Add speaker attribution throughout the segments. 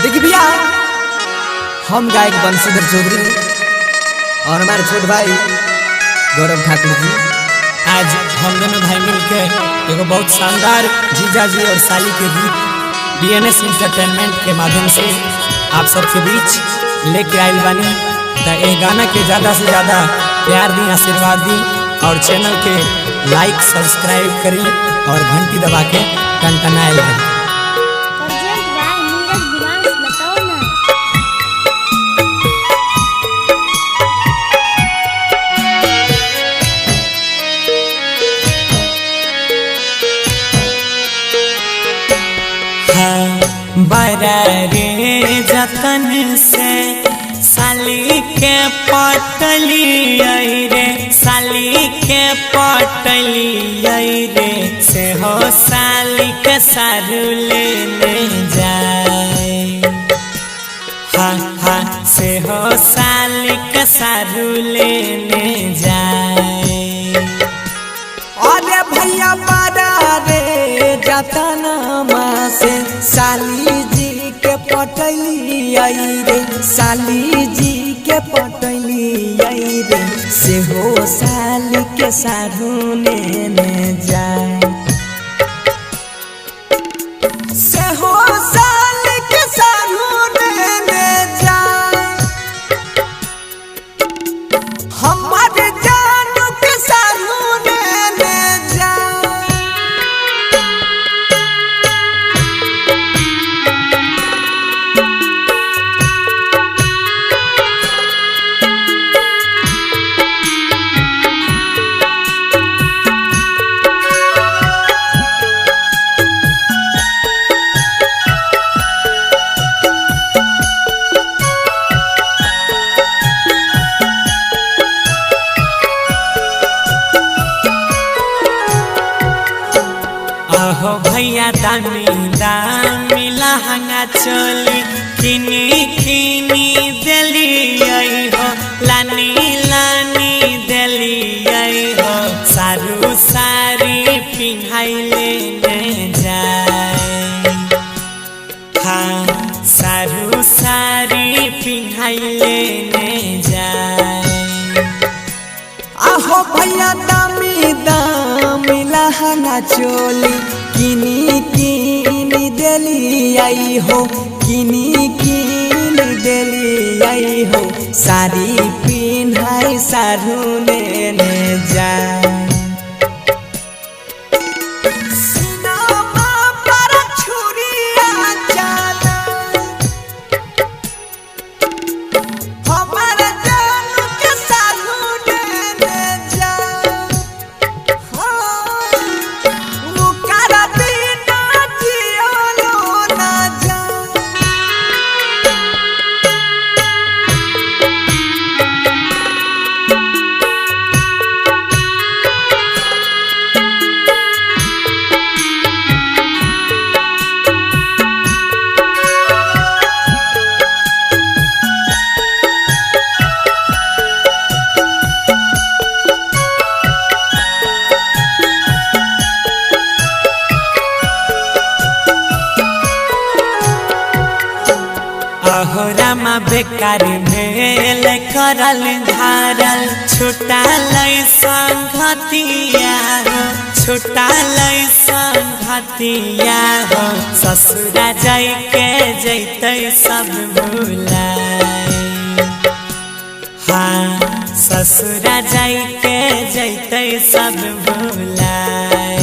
Speaker 1: देखिए भैया, हम गायक बंशीधर चौधरी और हमारे छोटे भाई गौरव ठाकुर जी
Speaker 2: आज हम दोनों भाई मिलकर एगो बहुत शानदार जीजा जी और साली के गीत BNS एंटरटेनमेंट के माध्यम से आप सबके बीच लेके आइल बानी। तो ये गाना के ज़्यादा से ज़्यादा प्यार दी, आशीर्वाद दी और चैनल के लाइक सब्सक्राइब करी और घंटी दबा के टनटनाए रही। बड़ा रे जतन से साली के पटली रे, साली के पटली रे से हो साली के सारू लेने जाए। हाँ हाँ से हो साली के सारू लेने जाए।
Speaker 1: अरे भैया बड़ा रे जतन से साली जी के पटली रे, साली जी के पटली रे से हो साली के सारू लेने जाए। से हो साली के सारू लेने जाए। हमारे जानू के सारू लेने जाए।
Speaker 2: हो भैया दामी दामी लहंगा चोली किनी किनी दिली हो, लानी लानी दिली हो, सारू सारी पिन्हाई लेने जाए। हाँ सारू सारी पिन्हाई लेने जाए।
Speaker 1: आहो भैया दामी दामी लहंगा चोली किनी किनी दिली आई हो, किनी किनी दिली आई हो, सारी पिन्हाई सारू लेने जाए।
Speaker 2: रामा बेकार भेल करल धारल छुटा लय संगतिया हो, छुटा लय संगतिया हो, ससुरा जाय के जैते सब भुलाए। हाँ ससुरा जाय के जैते सब भुलाए।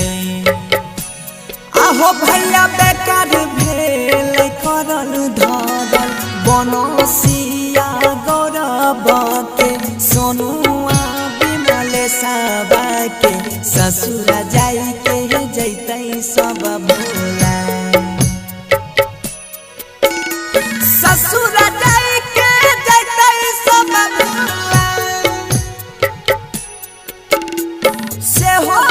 Speaker 1: आहो भैया बेकार भेल करल धारल बनसिया गौरव के, सोनुआ विमल साबा के, ससुरा जाई के जैते सब भुलाए। ससुरा जाई के जैते सब भुलाए। से हो